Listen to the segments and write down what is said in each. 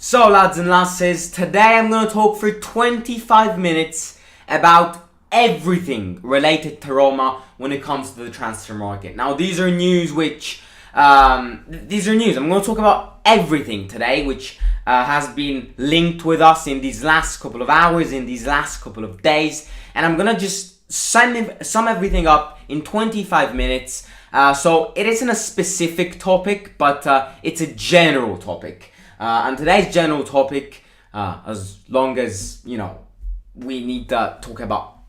So lads and lasses, today I'm going to talk for 25 minutes about everything related to Roma when it comes to the transfer market. Now these are news which, I'm going to talk about everything today which has been linked with us in these last couple of hours, in these last couple of days. And I'm going to just sum everything up in 25 minutes. So it isn't a specific topic, but it's a general topic. And today's general topic, as long as, we need to talk about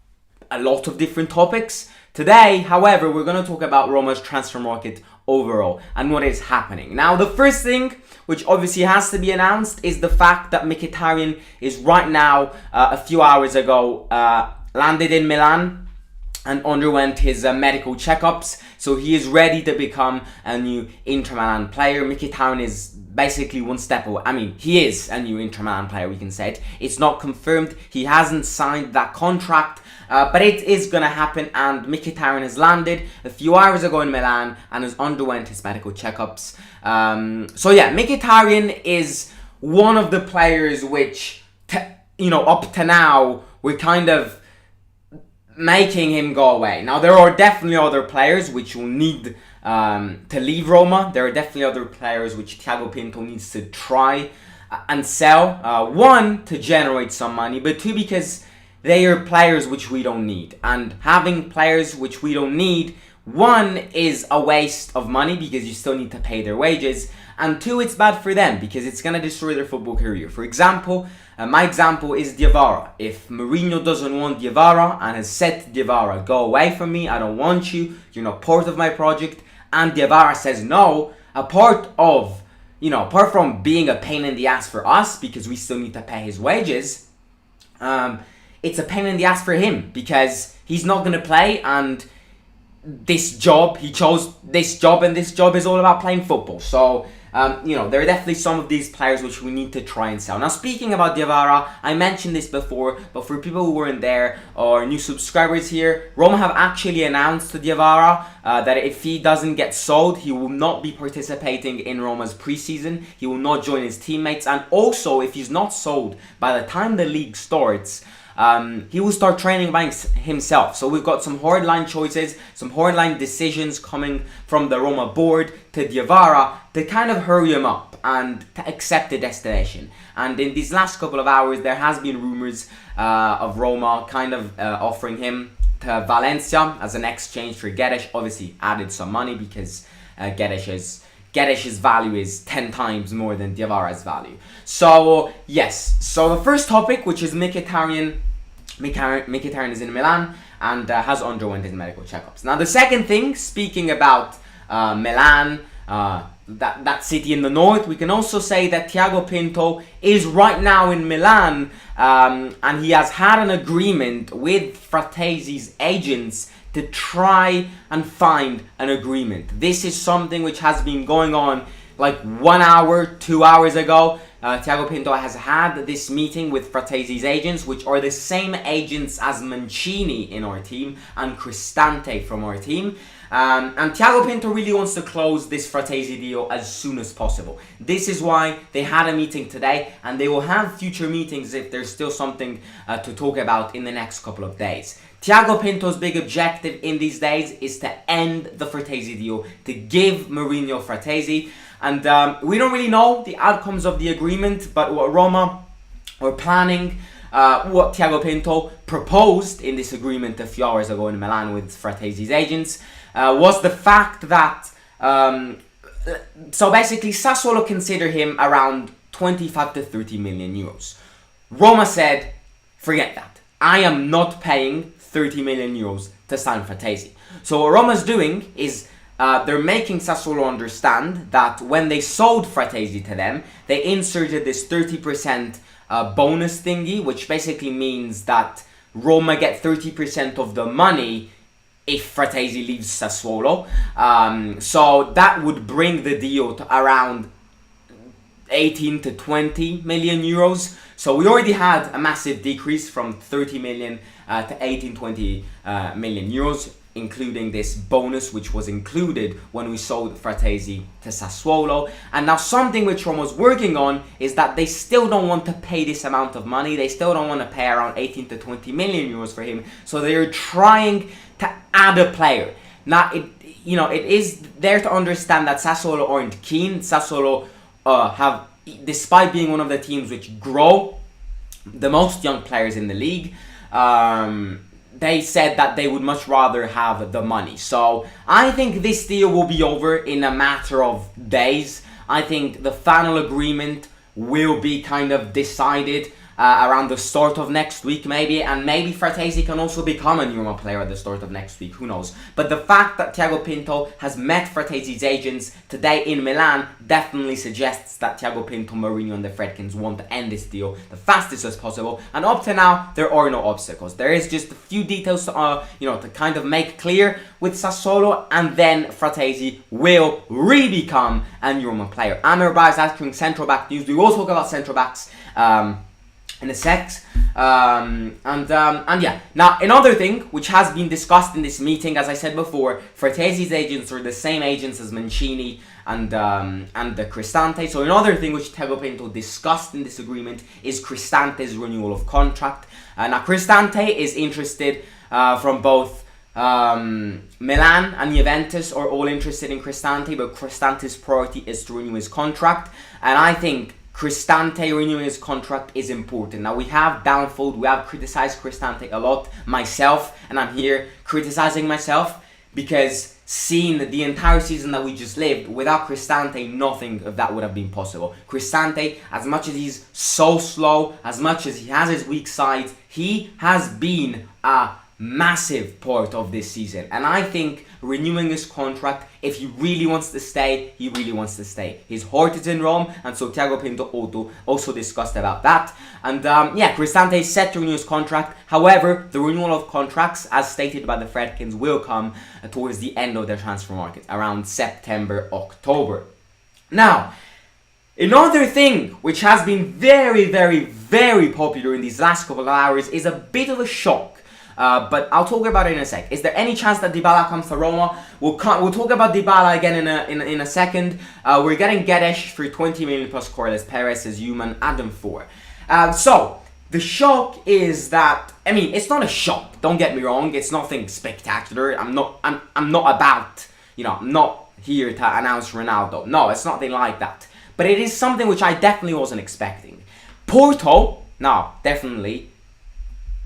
a lot of different topics. Today, however, we're going to talk about Roma's transfer market overall and what is happening. Now, the first thing, which obviously has to be announced, is the fact that Mkhitaryan is right now, a few hours ago, landed in Milan and underwent his medical checkups. So he is ready to become a new Inter Milan player. Mkhitaryan is basically one step away. I mean, he is a new Inter Milan player, we can say it. It's not confirmed. He hasn't signed that contract, but it is going to happen. And Mkhitaryan has landed a few hours ago in Milan and has underwent his medical checkups. So yeah, Mkhitaryan is one of the players which, up to now, we're kind of making him go away. Now, there are definitely other players which will need to leave Roma. There are definitely other players which Thiago Pinto needs to try and sell. One, to generate some money, but two, because they are players which we don't need. And having players which we don't need, one, is a waste of money because you still need to pay their wages. And two, it's bad for them because it's going to destroy their football career. For example, my example is Dybala. If Mourinho doesn't want Dybala and has said to Dybala, go away from me, I don't want you, you're not part of my project, and Dybala says no, apart from being a pain in the ass for us because we still need to pay his wages, it's a pain in the ass for him because he's not going to play, and he chose this job, and this job is all about playing football. So, there are definitely some of these players which we need to try and sell. Now, speaking about Dybala, I mentioned this before, but for people who weren't there or new subscribers here, Roma have actually announced to Dybala that if he doesn't get sold, he will not be participating in Roma's preseason. He will not join his teammates. And also, if he's not sold by the time the league starts, he will start training by himself. So we've got some hardline choices, some hardline decisions coming from the Roma board to Dybala to kind of hurry him up and to accept the destination. And in these last couple of hours, there has been rumors of Roma kind of offering him to Valencia as an exchange for Guedes. Obviously added some money because Guedes' value is 10 times more than Dybala's value. So, yes. So, the first topic, which is Mkhitaryan is in Milan and has underwent his medical checkups. Now, the second thing, speaking about Milan, that city in the north, we can also say that Thiago Pinto is right now in Milan and he has had an agreement with Frattesi's agents to try and find an agreement. This is something which has been going on like 1 hour, 2 hours ago. Thiago Pinto has had this meeting with Frattesi's agents, which are the same agents as Mancini in our team and Cristante from our team. And Thiago Pinto really wants to close this Frattesi deal as soon as possible. This is why they had a meeting today, and they will have future meetings if there's still something to talk about in the next couple of days. Thiago Pinto's big objective in these days is to end the Frattesi deal, to give Mourinho Frattesi. And we don't really know the outcomes of the agreement, but what Roma were planning, what Thiago Pinto proposed in this agreement a few hours ago in Milan with Frattesi's agents, was the fact that, so basically Sassuolo consider him around 25 to 30 million euros. Roma said, forget that. I am not paying 30 million euros to sign Frattesi. So what Roma's doing is they're making Sassuolo understand that when they sold Frattesi to them, they inserted this 30% bonus thingy, which basically means that Roma get 30% of the money if Frattesi leaves Sassuolo. So that would bring the deal to around 18 to 20 million euros. So we already had a massive decrease from 30 million to 18, 20 million euros. including this bonus which was included when we sold Frattesi to Sassuolo. And now something which Roma's working on is that they still don't want to pay this amount of money. They still don't want to pay around 18 to 20 million euros for him. So they're trying to add a player. Now, it is there to understand that Sassuolo aren't keen. Sassuolo have, despite being one of the teams which grow the most young players in the league, they said that they would much rather have the money. So I think this deal will be over in a matter of days. I think the final agreement will be kind of decided around the start of next week maybe, and maybe Frattesi can also become a new Roma player at the start of next week, who knows. But the fact that Thiago Pinto has met Frattesi's agents today in Milan definitely suggests that Thiago Pinto, Mourinho and the Friedkins want to end this deal the fastest as possible, and up to now there are no obstacles. There is just a few details to kind of make clear with Sassuolo, and then Frattesi will re-become a new Roma player. Amir Ba is asking central back news. We will talk about central backs in a sec. And yeah. Now, another thing which has been discussed in this meeting, as I said before, Frattesi's agents are the same agents as Mancini and the Cristante. So another thing which Thiago Pinto discussed in this agreement is Cristante's renewal of contract. Now, Cristante is interested from both Milan and Juventus are all interested in Cristante, but Cristante's priority is to renew his contract. And I think Cristante renewing his contract is important. Now, we have criticized Cristante a lot, myself, and I'm here criticizing myself because seeing the entire season that we just lived, without Cristante, nothing of that would have been possible. Cristante, as much as he's so slow, as much as he has his weak sides, he has been a massive part of this season. And I think renewing his contract, if he really wants to stay, he really wants to stay. His heart is in Rome, and so Thiago Pinto also discussed about that. And Cristante is set to renew his contract. However, the renewal of contracts, as stated by the Friedkins, will come towards the end of the transfer market, around September, October. Now, another thing which has been very, very, very popular in these last couple of hours is a bit of a shock. But I'll talk about it in a sec. Is there any chance that Dybala comes to Roma? We'll talk about Dybala again in a second. We're getting Guedes for 20 million plus Corliss, Perez as human, Adam 4. So the shock is that, I mean, it's not a shock. Don't get me wrong. It's nothing spectacular. I'm not about, I'm not here to announce Ronaldo. No, it's nothing like that. But it is something which I definitely wasn't expecting. Porto, now definitely,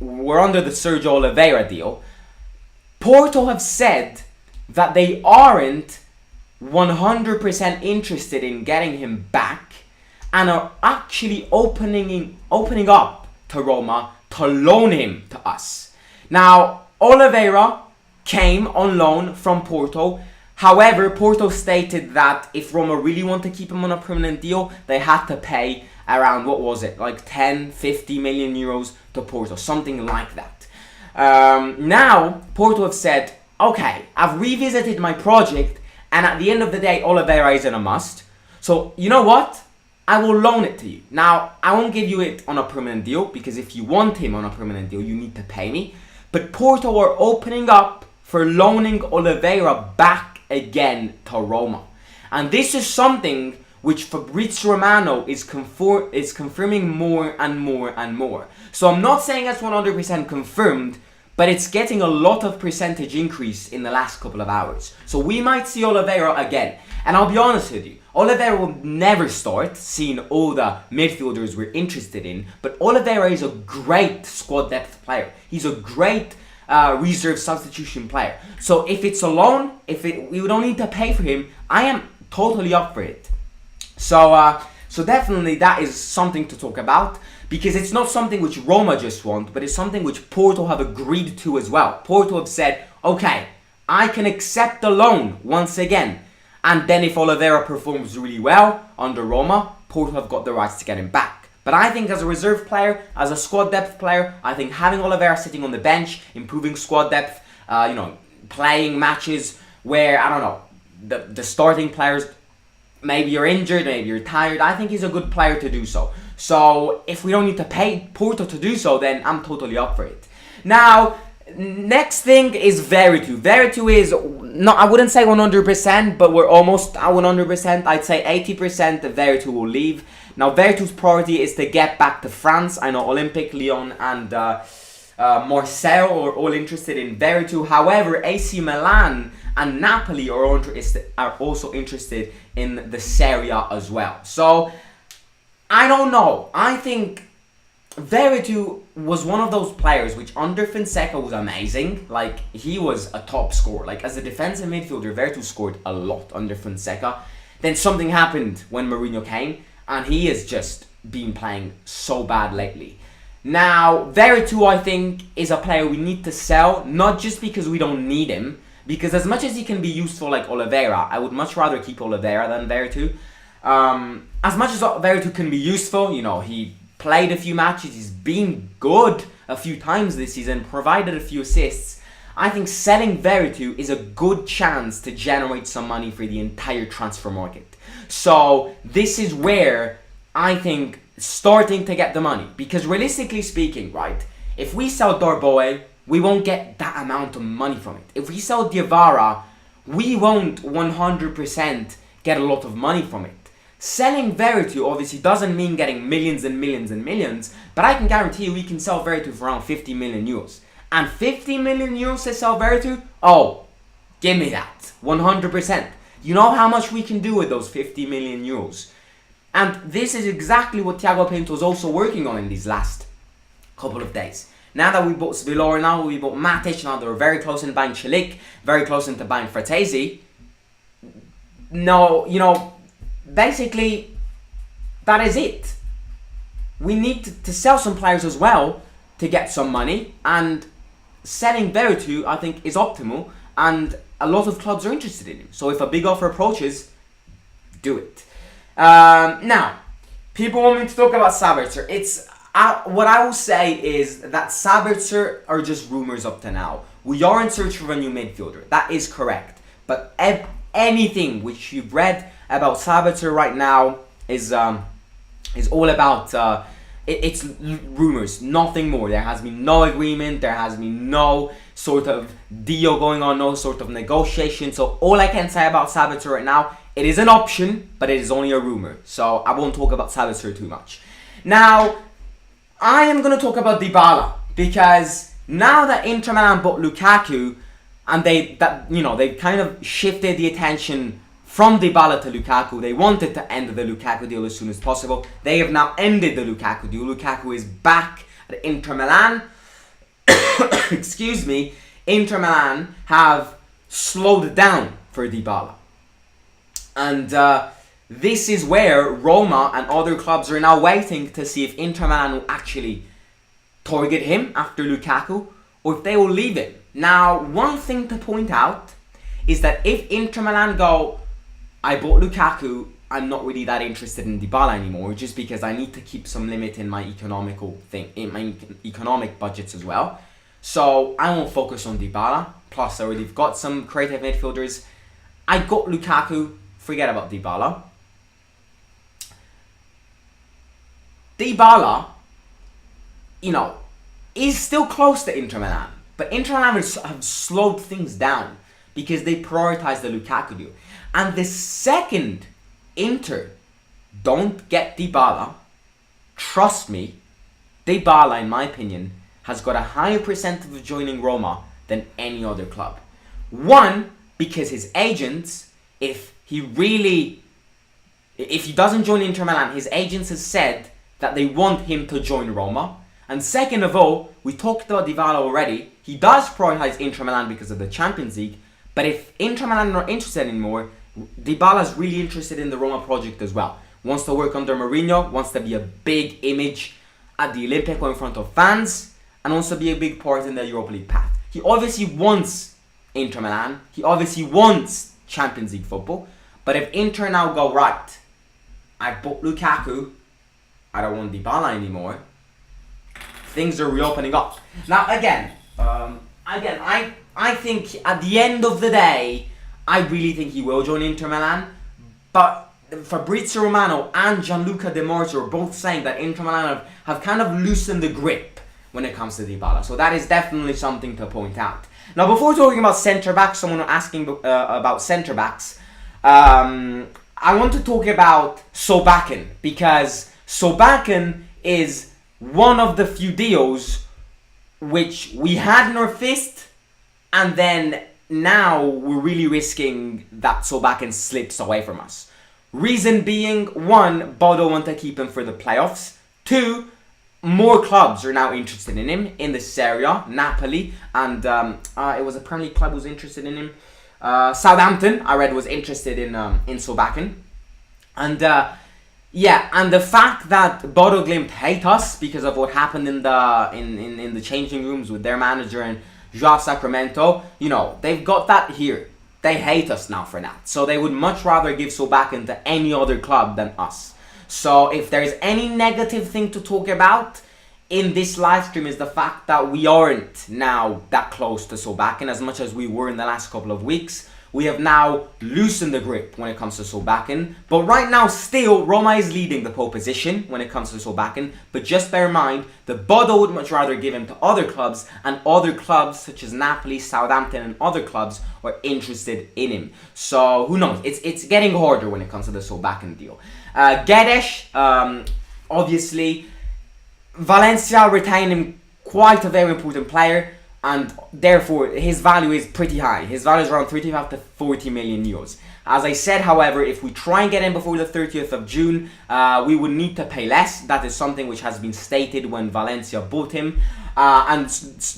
we're under the Sergio Oliveira deal. Porto have said that they aren't 100% interested in getting him back and are actually opening up to Roma to loan him to us. Now, Oliveira came on loan from Porto. However, Porto stated that if Roma really want to keep him on a permanent deal, they had to pay around, what was it, like 10, 50 million euros to Porto, something like that. Now, Porto have said, okay, I've revisited my project, and at the end of the day, Oliveira isn't a must. So, you know what? I will loan it to you. Now, I won't give you it on a permanent deal, because if you want him on a permanent deal, you need to pay me. But Porto are opening up for loaning Oliveira back again to Roma. And this is something which Fabrizio Romano is confirming more and more and more. So I'm not saying that's 100% confirmed, but it's getting a lot of percentage increase in the last couple of hours. So we might see Oliveira again. And I'll be honest with you, Oliveira will never start, seeing all the midfielders we're interested in, but Oliveira is a great squad depth player. He's a great reserve substitution player. So if it's a loan, we don't need to pay for him, I am totally up for it. So definitely that is something to talk about, because it's not something which Roma just want, but it's something which Porto have agreed to as well. Porto have said, okay, I can accept the loan once again. And then if Oliveira performs really well under Roma, Porto have got the rights to get him back. But I think as a reserve player, as a squad depth player, I think having Oliveira sitting on the bench, improving squad depth, playing matches where, I don't know, the starting players, maybe you're injured, maybe you're tired, I think he's a good player to do so. So if we don't need to pay Porto to do so, then I'm totally up for it. Now, Next thing is Veretout. Veretout is not, I wouldn't say 100%, but we're almost at 100%. I'd say 80% that Veretout will leave. Now, Veretout's priority is to get back to France. I know Olympique, Lyon, and Marseille are all interested in Veretout. However, AC Milan and Napoli are also interested in the Serie A as well. So, I don't know. I think Veretout was one of those players which under Fonseca was amazing. Like, he was a top scorer. Like, as a defensive midfielder, Veretout scored a lot under Fonseca. Then something happened when Mourinho came, and he has just been playing so bad lately. Now, Veretout, I think, is a player we need to sell, not just because we don't need him, because as much as he can be useful like Oliveira, I would much rather keep Oliveira than Veretout. As much as Veretout can be useful, you know, he played a few matches, he's been good a few times this season, provided a few assists. I think selling Veretout is a good chance to generate some money for the entire transfer market. So this is where I think starting to get the money, because realistically speaking, right, if we sell Dybala, we won't get that amount of money from it. If we sell Dybala, we won't 100% get a lot of money from it. Selling Veretout obviously doesn't mean getting millions and millions and millions, but I can guarantee you we can sell Veretout for around 50 million euros. And 50 million euros to sell Veretout? Oh, give me that. 100%. You know how much we can do with those 50 million euros. And this is exactly what Thiago Pinto is also working on in these last couple of days. Now that we bought Spilora, now we bought Matic, now they're very close in buying Celik, very close into buying Frattesi. No, you know, basically, that is it. We need to sell some players as well to get some money, and selling Veretout, I think, is optimal, and a lot of clubs are interested in him. So if a big offer approaches, do it. Now, people want me to talk about Sabitzer. What I will say is that Sabitzer are just rumors up to now. We are in search for a new midfielder. That is correct. But anything which you've read about Sabitzer right now is all about it's rumors, nothing more. There has been no agreement, there has been no sort of deal going on, no sort of negotiation. So all I can say about Sabitzer right now, it is an option, but it is only a rumor. So I won't talk about Sabitzer too much. Now, I am going to talk about Dybala, because now that Inter Milan bought Lukaku, and they've kind of shifted the attention from Dybala to Lukaku. They wanted to end the Lukaku deal as soon as possible. They have now ended the Lukaku deal. Lukaku is back at Inter Milan. Excuse me. Inter Milan have slowed down for Dybala. And this is where Roma and other clubs are now waiting to see if Inter Milan will actually target him after Lukaku, or if they will leave him. Now, one thing to point out is that if Inter Milan go, I bought Lukaku, I'm not really that interested in Dybala anymore, just because I need to keep some limit in my economic budgets as well. So I won't focus on Dybala. Plus, I already got some creative midfielders. I got Lukaku. Forget about Dybala. Dybala, is still close to Inter Milan, but Inter Milan have slowed things down because they prioritize the Lukaku deal. And the second Inter don't get Dybala, trust me, Dybala, in my opinion, has got a higher percentage of joining Roma than any other club. One, because his agents, if he doesn't join Inter Milan, his agents have said that they want him to join Roma. And second of all, we talked about Dybala already. He does prioritize Inter Milan because of the Champions League. But if Inter Milan are not interested anymore, Dybala's really interested in the Roma project as well. Wants to work under Mourinho, wants to be a big image at the Olimpico in front of fans, and wants to be a big part in the Europa League path. He obviously wants Inter Milan. He obviously wants Champions League football. But if Inter now go, right, I bought Lukaku, I don't want Dybala anymore, things are reopening up. Now, again, I think at the end of the day, I really think he will join Inter Milan. But Fabrizio Romano and Gianluca De Marzio are both saying that Inter Milan have kind of loosened the grip when it comes to Dybala. So that is definitely something to point out. Now, before talking about centre-backs, someone asking about centre-backs, I want to talk about Solbakken, because Solbakken is one of the few deals which we had in our fist, and then now we're really risking that Solbakken slips away from us. Reason being, one, Bodo want to keep him for the playoffs. Two, more clubs are now interested in him in the Serie A, Napoli, and it was a Premier League club who was interested in him. Southampton, I read, was interested in Solbakken. And and the fact that Bodo Glimt hate us because of what happened in the changing rooms with their manager and Joao Sacramento, they've got that here. They hate us now for that. So they would much rather give Solbakken to any other club than us. So if there's any negative thing to talk about in this live stream, is the fact that we aren't now that close to Solbakken as much as we were in the last couple of weeks. We have now loosened the grip when it comes to Solbakken. But right now, still, Roma is leading the pole position when it comes to Solbakken. But just bear in mind, the Bodo would much rather give him to other clubs, and other clubs such as Napoli, Southampton, and other clubs are interested in him. So who knows? It's getting harder when it comes to the Solbakken deal. Guedes, obviously, Valencia retain him quite a very important player, and therefore his value is pretty high. His value is around 35 to 40 million euros. As I said, however, if we try and get him before the 30th of June, we would need to pay less. That is something which has been stated when Valencia bought him. And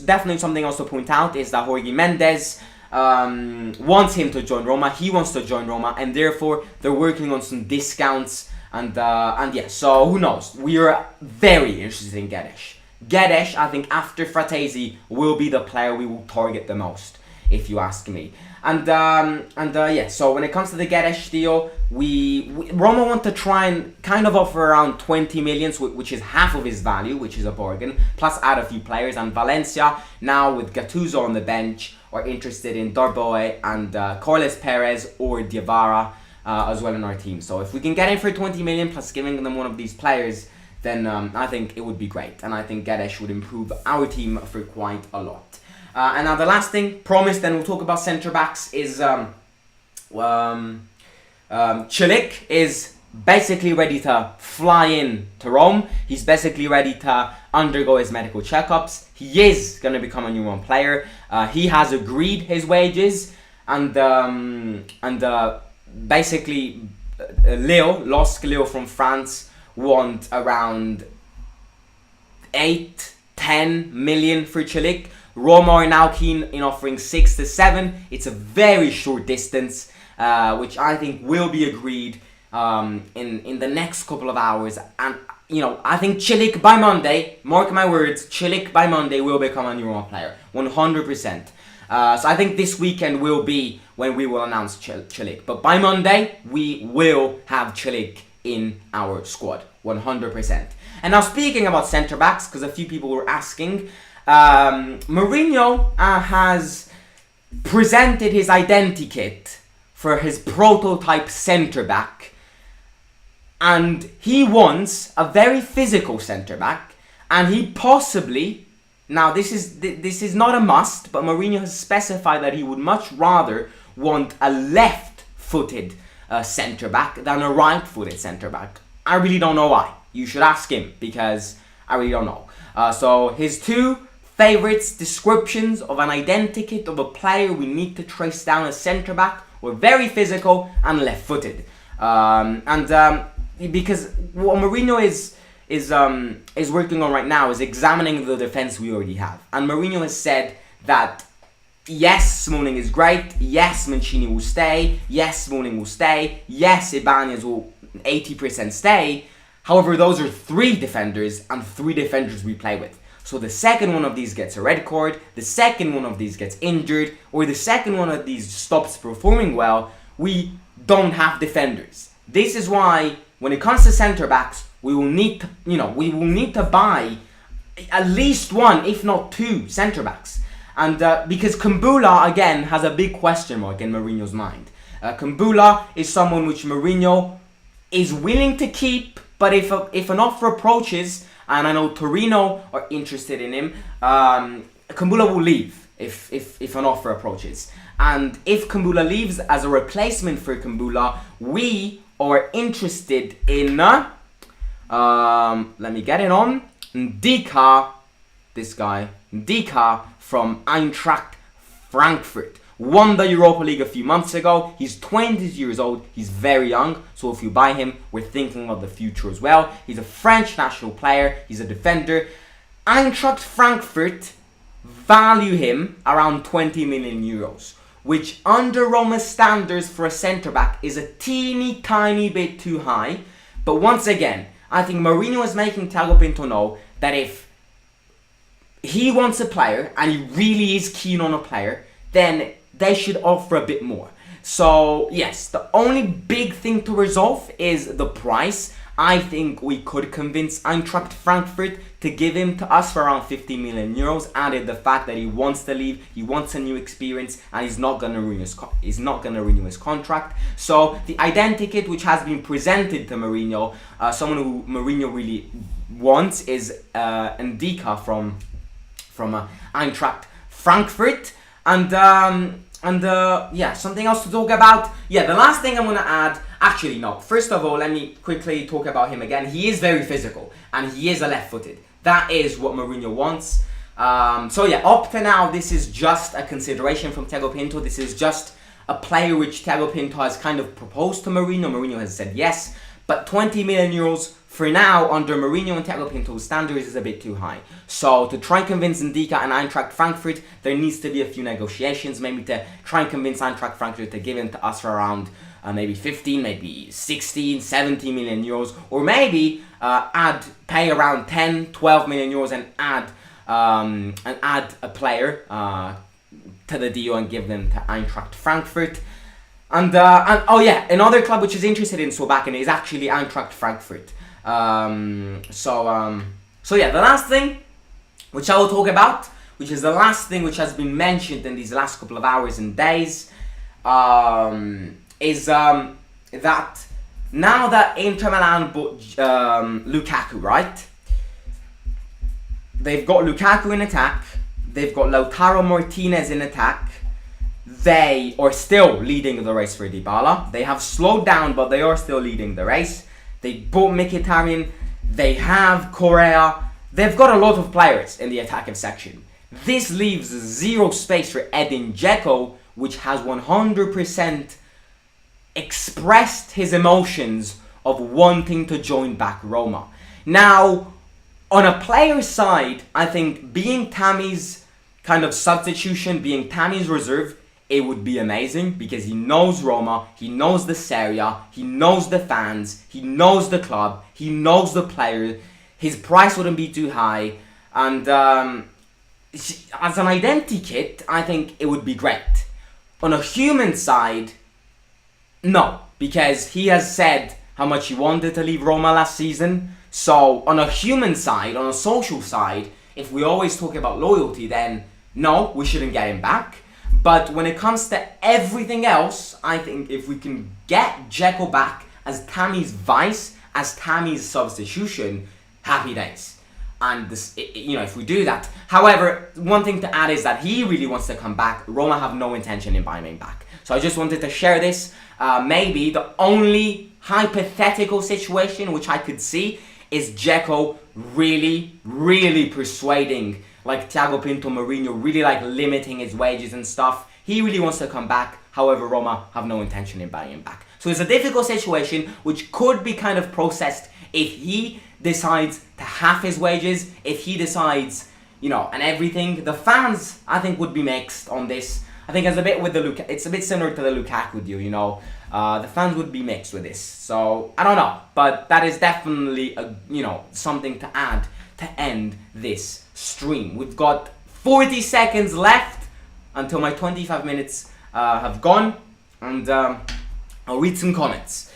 definitely something else to point out is that Jorge Mendes wants him to join Roma. He wants to join Roma, and therefore they're working on some discounts. And yeah, so who knows? We are very interested in Guedes. Guedes, I think after Frattesi, will be the player we will target the most, if you ask me. And yeah, so when it comes to the Guedes deal, we Roma want to try and kind of offer around 20 million, which is half of his value, which is a bargain, plus add a few players. And Valencia, now with Gattuso on the bench, are interested in Darboe and Carles Perez or Diawara as well in our team. So if we can get him for 20 million plus giving them one of these players, then I think it would be great. And I think Guedes would improve our team for quite a lot. And now the last thing, promised, then we'll talk about centre-backs, is Celik is basically ready to fly in to Rome. He's basically ready to undergo his medical checkups. He is going to become a new Rome player. He has agreed his wages, and basically Leo from France want around 8-10 million for Celik. Roma are now keen in offering 6 to 7. It's a very short distance, which I think will be agreed in the next couple of hours. And I think Celik by Monday, mark my words, Celik by Monday will become a new Roma player, 100%. So I think this weekend will be when we will announce Celik. But by Monday, we will have Celik in our squad, 100%. And now speaking about centre-backs, because a few people were asking, Mourinho has presented his identity kit for his prototype centre-back, and he wants a very physical centre-back, and he possibly, now this is not a must, but Mourinho has specified that he would much rather want a left-footed centre-back than a right-footed centre-back. I really don't know why. You should ask him, because I really don't know. So his two favourites descriptions of an identikit of a player we need to trace down as centre-back were very physical and left-footed. Because what Mourinho is working on right now is examining the defence we already have. And Mourinho has said that yes, Smalling is great. Yes, Mancini will stay. Yes, Smalling will stay. Yes, Ibanez will 80% stay. However, those are 3 defenders and 3 defenders we play with. So the second one of these gets a red card, the second one of these gets injured, or the second one of these stops performing well, we don't have defenders. This is why when it comes to centre-backs, we will need to buy at least 1, if not 2 centre-backs. And because Kumbula, again, has a big question mark in Mourinho's mind. Kumbula is someone which Mourinho is willing to keep, but if an offer approaches and I know Torino are interested in him. Kumbula will leave if an offer approaches. And if Kumbula leaves as a replacement for Kumbula, we are interested in, let me get it on, Ndika, this guy, Ndika from Eintracht Frankfurt. Won the Europa League a few months ago. He's 20 years old. He's very young. So if you buy him, we're thinking of the future as well. He's a French national player. He's a defender. Eintracht Frankfurt value him around 20 million euros, which under Roma's standards for a centre-back is a teeny tiny bit too high. But once again, I think Mourinho is making Thiago Pinto know that if he wants a player and he really is keen on a player, then they should offer a bit more. So yes, the only big thing to resolve is the price. I think we could convince Eintracht Frankfurt to give him to us for around 50 million euros. Added the fact that he wants to leave, he wants a new experience, and he's not gonna renew his contract. So the identikit which has been presented to Mourinho, someone who Mourinho really wants, is Ndika from Eintracht Frankfurt. And yeah, something else to talk about. Yeah, the last thing I'm going to add, actually no, first of all, let me quickly talk about him again. He is very physical and he is a left-footed. That is what Mourinho wants. So yeah, up to now, this is just a consideration from Thiago Pinto. This is just a player which Thiago Pinto has kind of proposed to Mourinho. Mourinho has said yes, but 20 million euros for now, under Mourinho and Thiago Pinto's standards, is a bit too high. So to try and convince Ndika and Eintracht Frankfurt, there needs to be a few negotiations, maybe to try and convince Eintracht Frankfurt to give him to us for around maybe 15, maybe 16, 17 million euros, or maybe pay around 10, 12 million euros and add a player to the deal and give them to Eintracht Frankfurt. And oh yeah, another club which is interested in Solbakken is actually Eintracht Frankfurt. So yeah, the last thing which I will talk about, which is the last thing which has been mentioned in these last couple of hours and days, is that now that Inter Milan bought Lukaku, right? They've got Lukaku in attack, they've got Lautaro Martinez in attack. They are still leading the race for Dybala. They have slowed down, but they are still leading the race. They bought Mkhitaryan. They have Correa. They've got a lot of players in the attacking section. This leaves zero space for Edin Dzeko, which has 100% expressed his emotions of wanting to join back Roma. Now, on a player's side, I think being Tammy's kind of substitution, being Tammy's reserve, it would be amazing because he knows Roma, he knows the Serie A, he knows the fans, he knows the club, he knows the player. His price wouldn't be too high, and as an identity kit, I think it would be great. On a human side, no, because he has said how much he wanted to leave Roma last season. So on a human side, on a social side, if we always talk about loyalty, then no, we shouldn't get him back. But when it comes to everything else, I think if we can get Dzeko back as Tammy's vice, as Tammy's substitution, happy days. And this, if we do that. However, one thing to add is that he really wants to come back. Roma have no intention in buying him back. So I just wanted to share this. Maybe the only hypothetical situation which I could see is Dzeko really, really persuading, like Thiago Pinto, Mourinho, really like limiting his wages and stuff. He really wants to come back. However, Roma have no intention in buying him back. So it's a difficult situation which could be kind of processed if he decides to half his wages, if he decides, and everything. The fans, I think, would be mixed on this. I think it's a bit with it's a bit similar to the Lukaku deal, the fans would be mixed with this. So I don't know, but that is definitely something to add to end this stream. We've got 40 seconds left until my 25 minutes have gone, and I'll read some comments.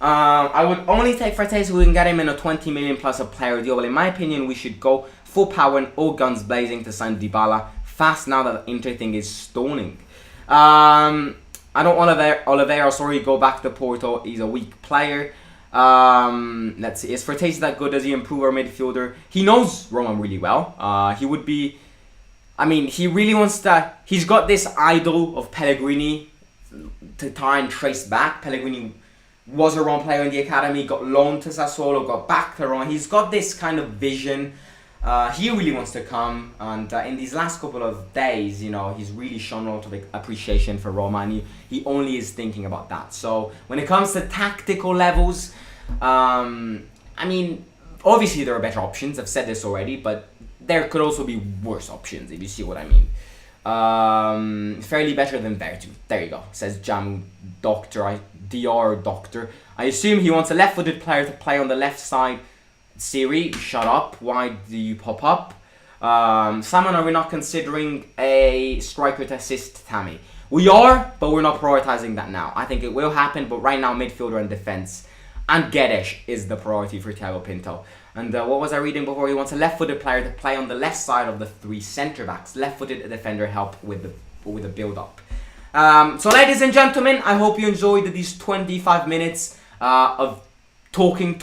I would only take Frattesi who can get him in a 20 million plus a player deal. Well, in my opinion, we should go full power and all guns blazing to sign Dybala fast now that the Inter thing is stoning. I don't want Oliveira, sorry, go back to Porto. He's a weak player. Let's see. Is Frattesi that good? Does he improve our midfielder? He knows Roma really well. He would be... I mean, he really wants to... He's got this idol of Pellegrini to try and trace back. Pellegrini was a Roma player in the academy, got loaned to Sassuolo, got back to Roma. He's got this kind of vision. He really wants to come, and in these last couple of days, you know, he's really shown a lot of appreciation for Roma, and he only is thinking about that. So when it comes to tactical levels, I mean, obviously there are better options. I've said this already, but there could also be worse options, if you see what I mean. Fairly better than Veretout. There you go, says Jamu DR Doctor. I assume he wants a left-footed player to play on the left side. Siri, shut up. Why do you pop up? Simon, are we not considering a striker to assist Tammy? We are, but we're not prioritizing that now. I think it will happen, but right now midfielder and defense and Guedes is the priority for Thiago Pinto. And what was I reading before? He wants a left-footed player to play on the left side of the three centre-backs. Left-footed defender help with the build-up. So ladies and gentlemen, I hope you enjoyed these 25 minutes of talking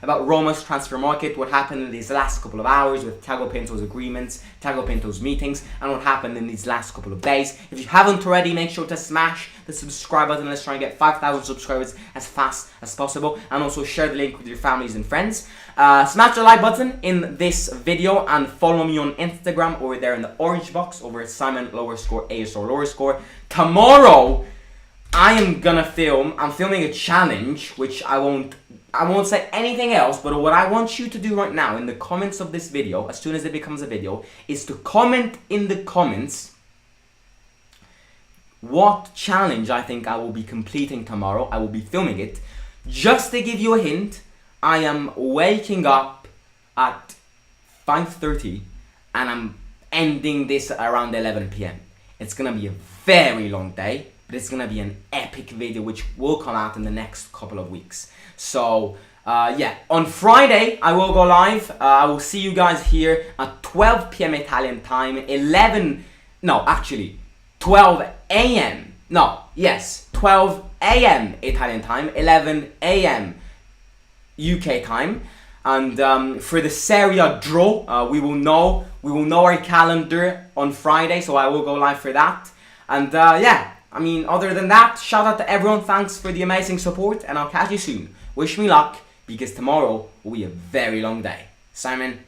about Roma's transfer market, what happened in these last couple of hours with Thiago Pinto's agreements, Thiago Pinto's meetings, and what happened in these last couple of days. If you haven't already, make sure to smash the subscribe button. Let's try and get 5,000 subscribers as fast as possible, and also share the link with your families and friends. Smash the like button in this video and follow me on Instagram over there in the orange box over at Simon_AS_. Tomorrow I'm filming a challenge, which I won't say anything else, but what I want you to do right now in the comments of this video, as soon as it becomes a video, is to comment in the comments what challenge I think I will be completing tomorrow. I will be filming it. Just to give you a hint, I am waking up at 5:30 and I'm ending this around 11 p.m. It's gonna be a very long day, but it's gonna be an epic video which will come out in the next couple of weeks. So yeah, on Friday I will go live. I will see you guys here at 12 p.m. Italian time, 12 a.m. 12 a.m. Italian time, 11 a.m. UK time. And for the Serie A draw, we will know our calendar on Friday, so I will go live for that. And yeah, I mean, other than that, shout out to everyone. Thanks for the amazing support, and I'll catch you soon. Wish me luck, because tomorrow will be a very long day. Simon.